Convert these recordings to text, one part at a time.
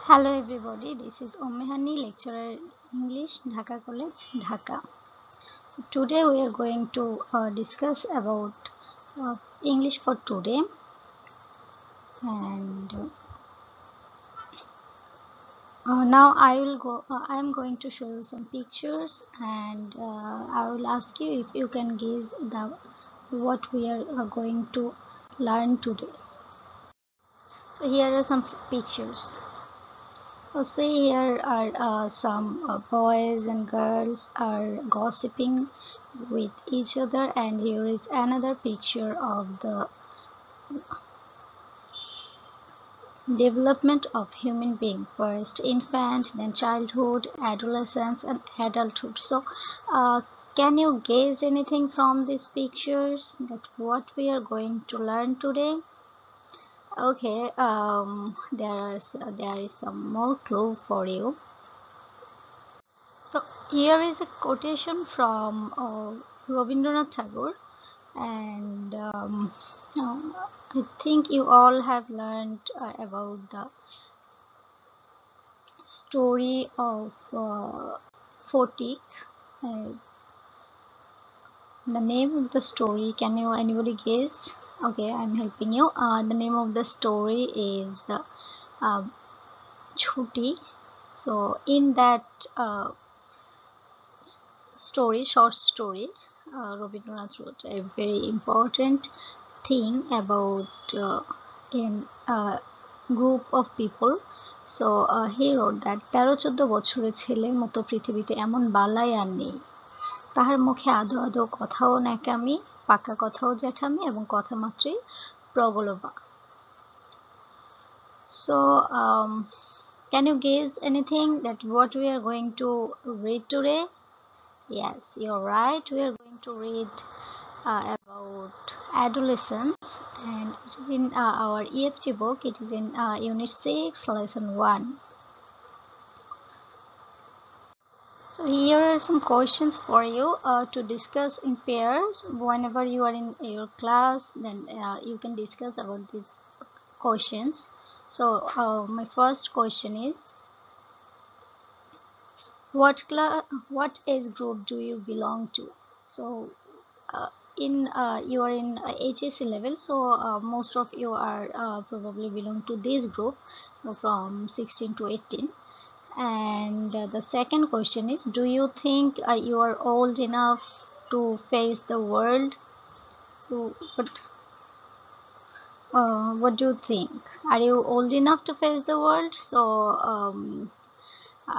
Hello everybody, this is Ummehani, lecturer English, Dhaka College, Dhaka. So today we are going to discuss about English for today, and now I am going to show you some pictures, and I will ask you if you can guess what we are going to learn today. So here are some pictures. So here are some boys and girls are gossiping with each other, and here is another picture of the development of human being, first infant, then childhood, adolescence, and adulthood. So can you guess anything from these pictures that what we are going to learn today? Okay, there is some more clue for you. So here is a quotation from Rabindranath Tagore, and I think you all have learned about the story of Photic. Uh, the name of the story, can you anybody guess? Okay, I'm helping you. The name of the story is Chuti. So in that short story, Rabindranath wrote a very important thing about in a group of people. So he wrote that 13-14 বছরের ছেলের মতো পৃথিবীতে এমন বালাই আর নেই, তাহার মুখে আদো আদো কথাও ন্যাকামি, পাকা কথাও জ্যাঠামি, এবং কথা মাত্রই প্রগলভা. So can you guess anything that what we are going to read today? Yes, you're right. We are going to read about adolescence, and it is in our EFT book. It is in Unit 6, Lesson 1. So here are some questions for you to discuss in pairs. Whenever you are in your class, then you can discuss about these questions. So my first question is, what age group do you belong to? So you are in HSC level, so most of you are probably belong to this group, so from 16 to 18. And the second question is, do you think you are old enough to face the world? So what do you think? Are you old enough to face the world? So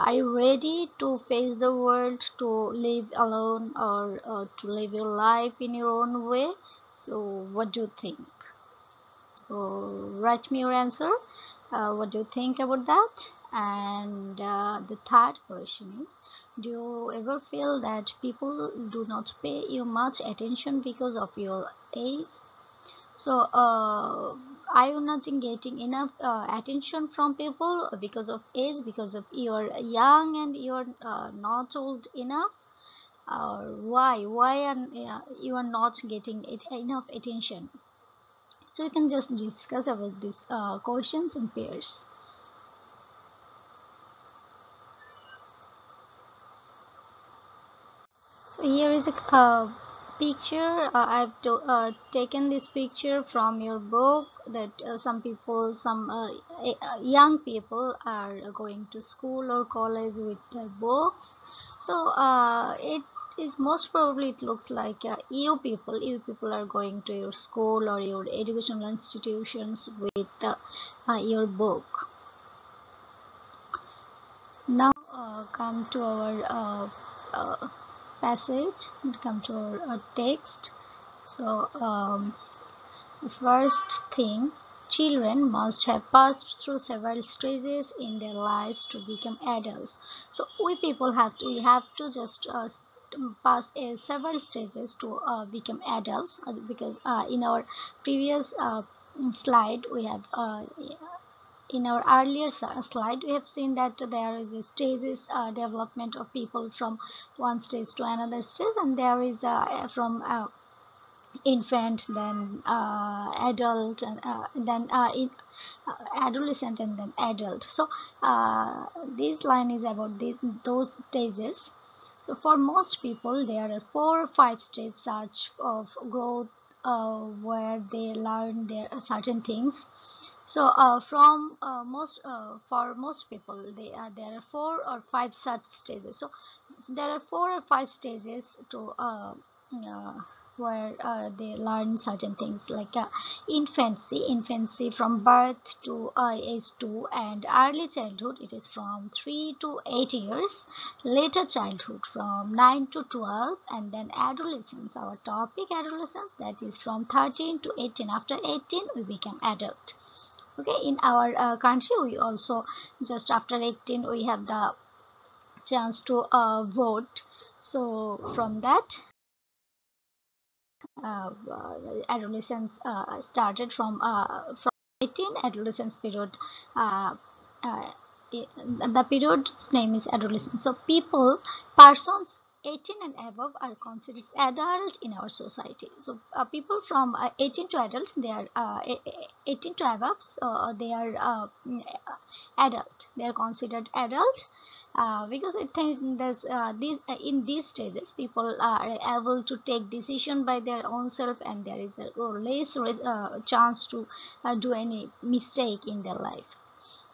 are you ready to face the world, to live alone, or to live your life in your own way? So what do you think? So write me your answer. What do you think about that? And the third question is, do you ever feel that people do not pay you much attention because of your age? So are you not getting enough attention from people because of age, because of you're young and you're not old enough? Why you are not getting enough attention? So you can just discuss about these questions in pairs. So here is a picture. I've taken this picture from your book, that some young people are going to school or college with their books. So it is most probably, it looks like you people are going to your school or your educational institutions with your book. Now come to our passage, and come to our text. So the first thing, children must have passed through several stages in their lives to become adults. So we have to just pass several stages to become adults, because in our previous slide we have in our earlier slide we have seen that there is a stages development of people from one stage to another stage, and there is from infant, then adult, and then adolescent, and then adult. So this line is about those stages. So for most people, there are 4 or 5 stages such of growth where they learn their certain things. So from most for most people, there are 4 or 5 such stages. So there are 4 or 5 stages to uh, where they learn certain things, like infancy from birth to age 2, and early childhood, it is from 3 to 8 years, later childhood from 9 to 12, and then adolescence, our topic adolescence, that is from 13 to 18. After 18 we become adult. Okay, in our country, we also just after 18 we have the chance to vote. So from that, adolescence started from 18. Adolescence period, uh, uh, the period's name is adolescence. So persons 18 and above are considered adult in our society. So people from 18 to adult, they are 18 to above, so they are adult, they are considered adult, because I think there's these in these stages people are able to take decision by their own self, and there is a less chance to do any mistake in their life.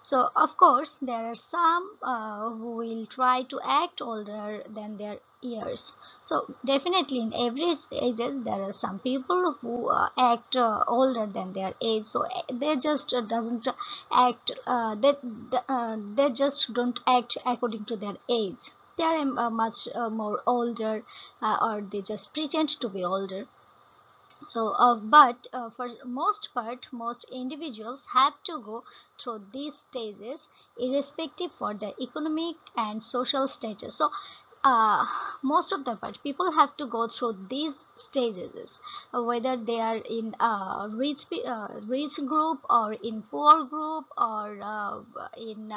So of course there are some who will try to act older than their years. So definitely in every ages there are some people who act older than their age. So they just doesn't act. They just don't act according to their age. They are much more older, or they just pretend to be older. So but for most part, most individuals have to go through these stages irrespective for their economic and social status. So uh, most of the part people have to go through these stages, whether they are in rich group or in poor group, or in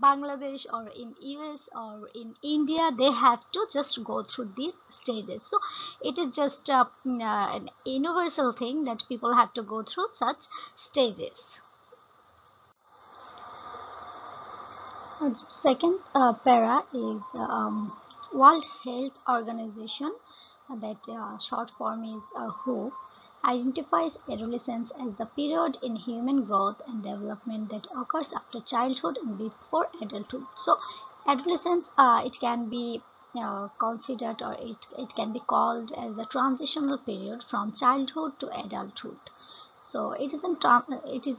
Bangladesh or in US or in India, they have to just go through these stages. So it is just an universal thing that people have to go through such stages. Second para is World Health Organization, that short form is WHO, identifies adolescence as the period in human growth and development that occurs after childhood and before adulthood. So adolescence, it can be considered, or it can be called as the transitional period from childhood to adulthood. So it is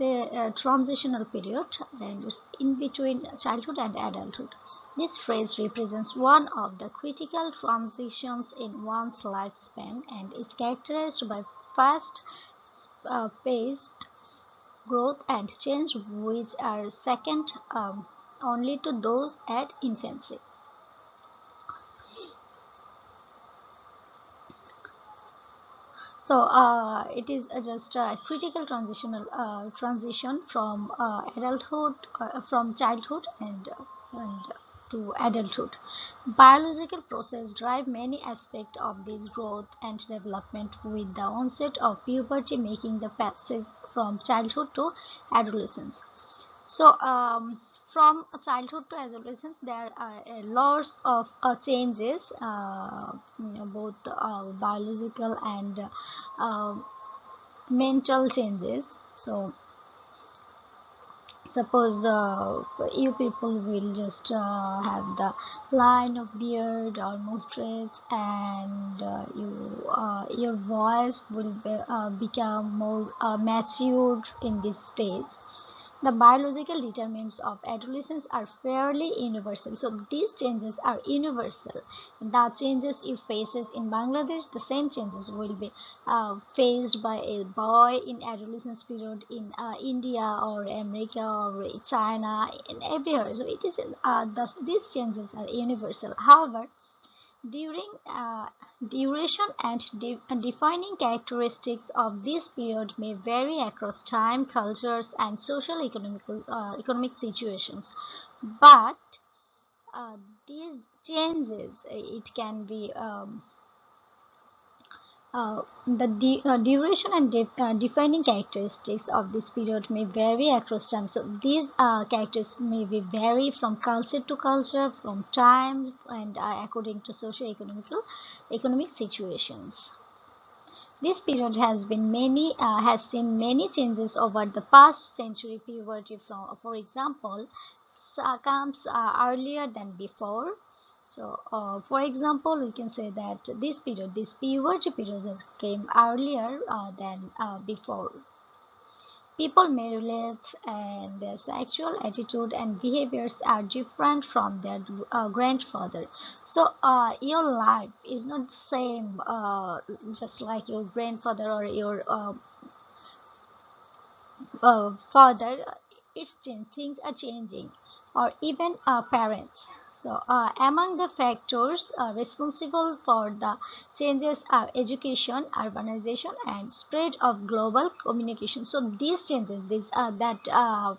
a transitional period, and it's in between childhood and adulthood. This phrase represents one of the critical transitions in one's lifespan and is characterized by fast paced growth and change, which are second only to those at infancy. So it is just a critical transition from adulthood, from childhood, and to adulthood. Biological process drive many aspects of this growth and development, with the onset of puberty making the passage from childhood to adolescence. So from childhood to adolescence, there are lots of changes, both biological and uh, mental changes. So suppose you people will just have the line of beard or mustache, and your voice will become more matured in this stage. The biological determinants of adolescence are fairly universal. So these changes are universal. The changes you faces in Bangladesh, the same changes will be faced by a boy in adolescence period in India or America or China, and everywhere. So it is these changes are universal. However, during duration and defining characteristics of this period may vary across time, cultures, and social economic situations. But these changes, it can be The duration and defining characteristics of this period may vary across time. So these characters may be vary from culture to culture, from time, and according to economic situations. This period has seen many changes over the past century. Puberty, for example, comes earlier than before. So, for example, we can say that this puberty period came earlier than before. People may relate, and their sexual attitude and behaviors are different from their grandfather. So, your life is not the same, just like your grandfather or your further it's things are changing, or even parents. So among the factors responsible for the changes are education, urbanization, and spread of global communication. So these changes, these that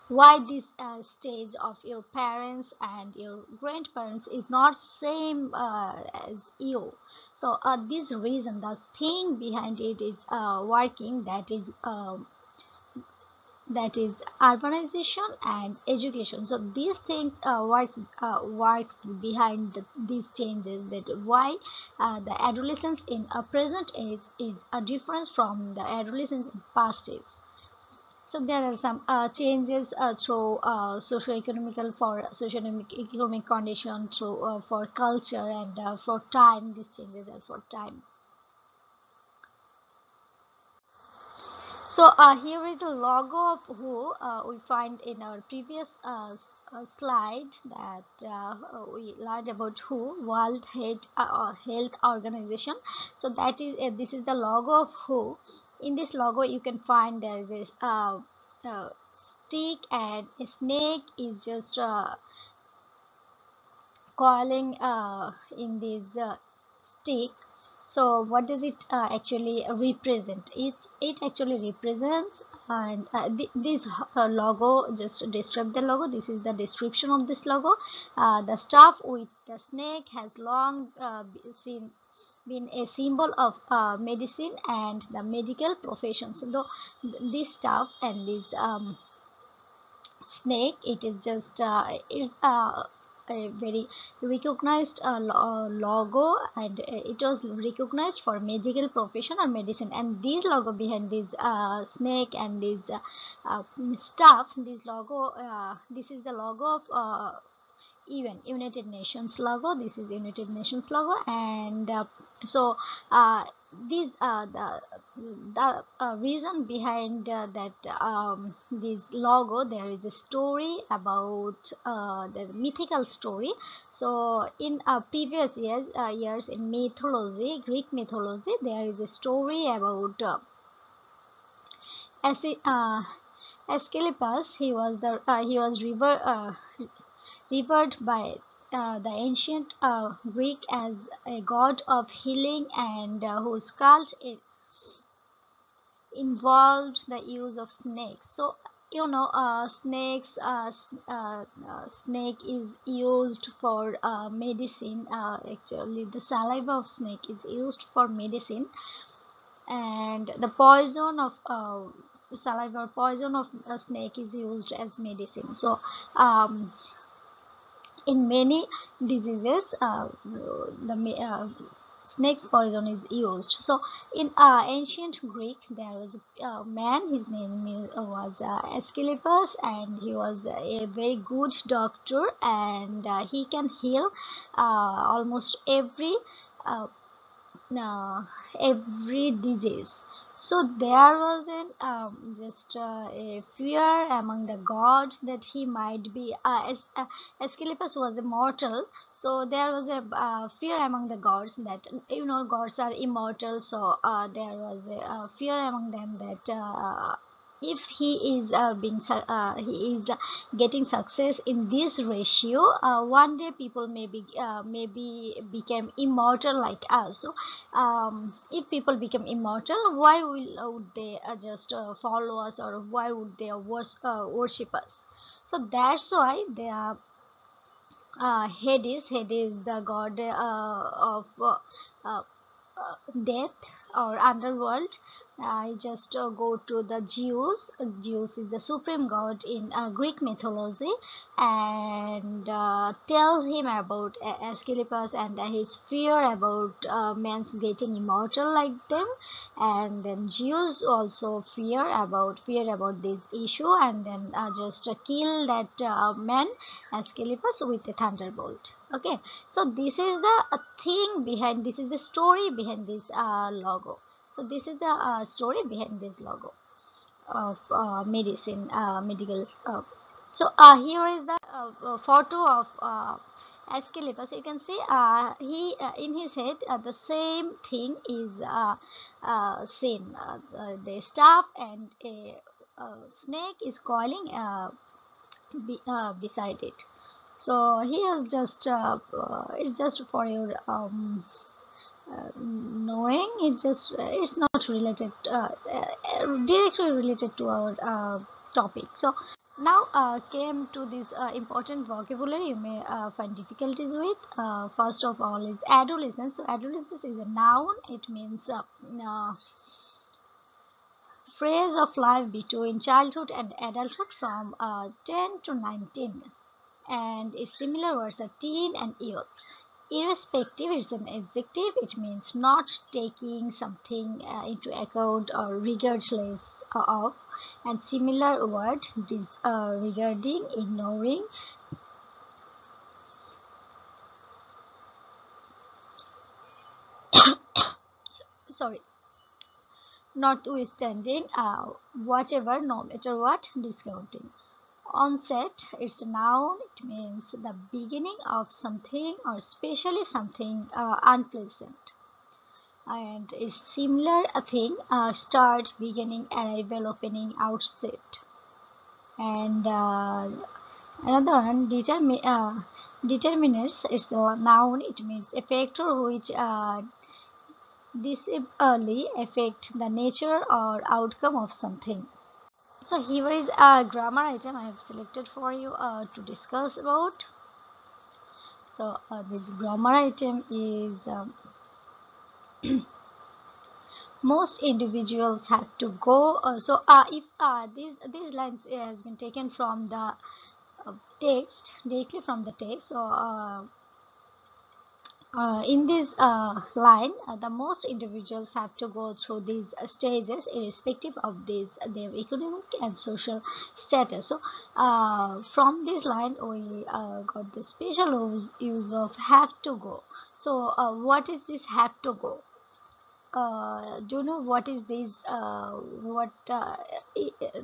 why this stage of your parents and your grandparents is not same as you. So this reason, the thing behind it is working, that is urbanization and education. So these things work behind these changes, that why the adolescence in a present age is a difference from the adolescence in past age. So there are some changes through socio-economical, for socio-economic condition, through for culture, and for time. These changes are for time. So here is a logo of WHO. We find in our previous slide that we learned about WHO, World Health Organization. So that is this is the logo of WHO. In this logo, you can find there is a stick, and a snake is just coiling in this stick. So what does it actually represent? It actually represents, and this logo, just describe the logo. This is the description of this logo. The staff with the snake has long been a symbol of medicine and the medical profession. So this staff and this snake, it is just is a very recognized logo, and it was recognized for medical profession or medicine. And this logo behind this snake and this stuff, this logo, this is the logo of United Nations logo. This is United Nations logo. And so this the reason behind that this logo, there is a story about the mythical story. So in previous years in mythology, Greek mythology, there is a story about Asclepius. He was revered by the ancient Greek as a god of healing, and whose cult involved the use of snakes. So snake is used for medicine. Actually, the saliva of snake is used for medicine, and the poison of saliva, or poison of a snake, is used as medicine. So in many diseases, the snake's poison is used. So in ancient Greek, there was a man, his name was Asclepius, and he was a very good doctor, and he can heal almost uh, every disease. So there was just a fear among the gods that he might be Asclepius was immortal. So there was a fear among the gods that gods are immortal. So there was a fear among them that if he is he is getting success in this ratio, one day people maybe become immortal like us. So if people become immortal, why would they just follow us, or why would they worship us? So that's why they are Hades, the god of death or underworld, I just go to the Zeus. Zeus is the supreme god in Greek mythology, and tell him about Asclepius and his fear about man's getting immortal like them. And then Zeus also fear about this issue, and then just kill that man Asclepius with a thunderbolt. Okay, so this is the thing behind, this is the story behind this logo. So this is the story behind this logo of medical. So here is the photo of Asclepius. You can see he in his head the same thing is seen. The staff and a snake is coiling beside it. So he has just it's just for your knowing. It's not related directly related to our topic. So now came to this important vocabulary you may find difficulties with. First of all is adolescence. So adolescence is a noun. It means phase of life between childhood and adulthood from 10 to 19, and its similar words are teen and youth. Irrespective is an adjective. It means not taking something into account or regardless of, and similar word disregarding, ignoring. Sorry, notwithstanding, whatever, no matter what, discounting. Onset, it's a noun. It means the beginning of something, or especially something unpleasant. And it's similar a thing, start, beginning, arrival, opening, outset. And another one, determinants, it's a noun. It means a factor which disably affect the nature or outcome of something. So here is a grammar item I have selected for you to discuss about. So this grammar item is most individuals have to go. So if these lines has been taken from the text, directly from the text. So in this line, the most individuals have to go through these stages irrespective of their economic and social status. So from this line we got the special use of have to go. So what is this have to go? Do you know what is this?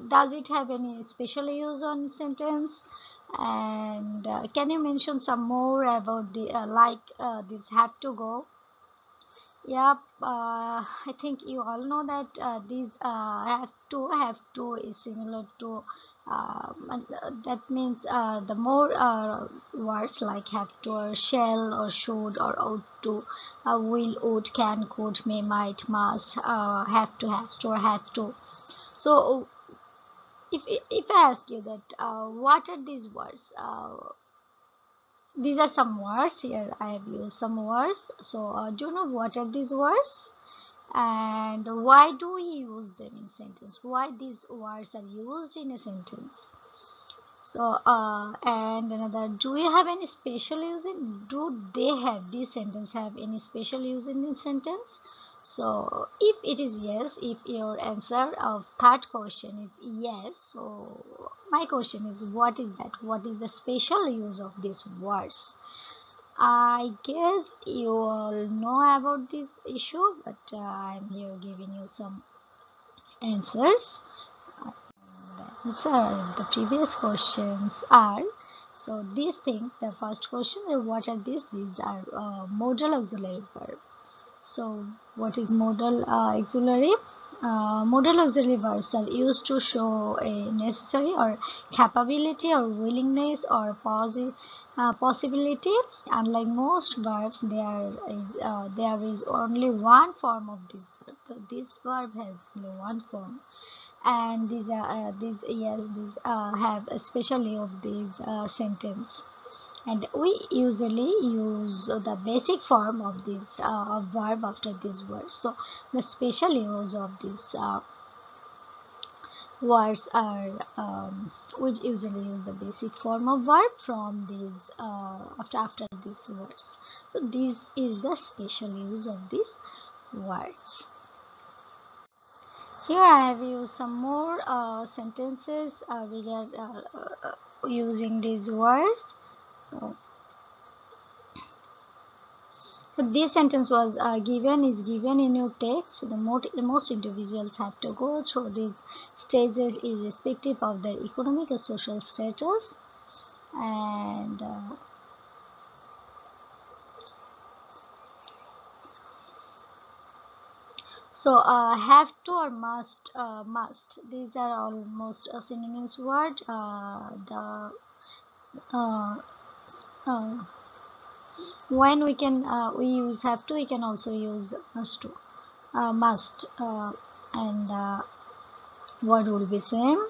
Does it have any special use on sentence? And can you mention some more about the this have to go? Yep, I think you all know that these have to is similar to that means the more words like have to or shall or should or ought to, will, would, can, could, may, might, must, have to, has to, or had to. So if I ask you that what are these words? These are some words. Here I have used some words. So do you know what are these words and why do we use them in sentence? Why these words are used in a sentence? So and another, do you have any special use in, do they have, this sentence have any special use in this sentence? So if it is yes, if your answer of third question is yes, so my question is what is that? What is the special use of these words? I guess you all know about this issue, but I'm here giving you some answers. The answer of the previous questions are, so these things, the first question is what are these? These are modal auxiliary verb. So what is modal auxiliary? Modal auxiliary verbs are used to show a necessary or capability or willingness or possibility. Unlike most verbs, there is only one form of this verb. So this verb has only one form, and these have especially of these sentence. and we usually use the basic form of this verb after this word. So the special use of this words are we usually use the basic form of verb from these after these words. So this is the special use of these words. Here I have used some more sentences using these words. So this sentence was given in your text. So the most individuals have to go through these stages irrespective of their economic or social status. And so have to or must. These are almost a synonymous word. When we use have to, we can also use must and word will be same.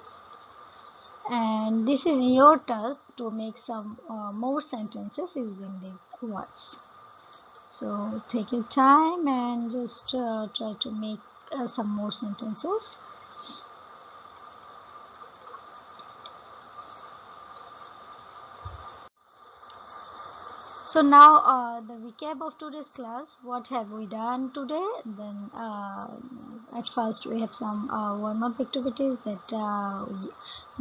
And this is your task to make some more sentences using these words. So take your time and just try to make some more sentences. So now the recap of today's class. What have we done today? Then at first we have some warm-up activities that we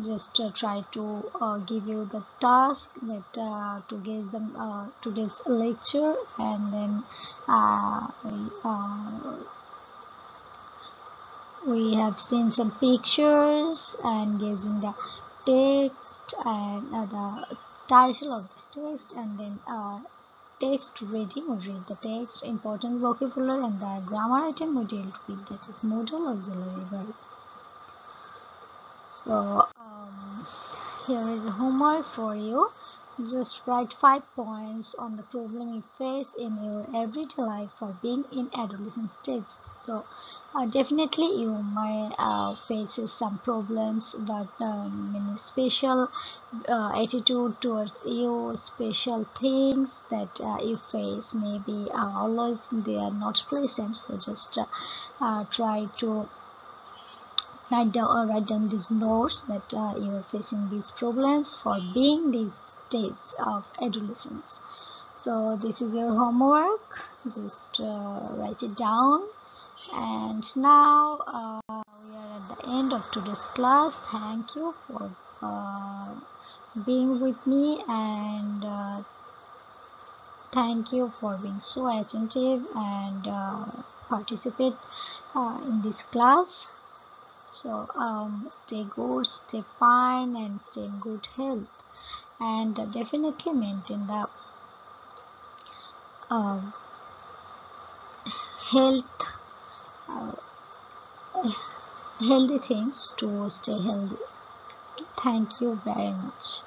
just try to give you the task that to guess them today's lecture, and then we have seen some pictures and guessing the text and the title of this text, and then text reading. We read the text, important vocabulary, and the grammar item we dealt with, that is modal auxiliary verb. So here is a homework for you. Just write 5 points on the problem you face in your everyday life for being in adolescent stage. So definitely you might face some problems, but many special attitude towards you, special things that you face, maybe always they are not pleasant. So just try to write down these notes that you are facing these problems for being these stages of adolescence. So this is your homework. Just write it down. And now we are at the end of today's class. Thank you for being with me, and thank you for being so attentive and participate in this class. So stay good, stay fine, and stay in good health, and definitely maintain the healthy things to stay healthy. Thank you very much.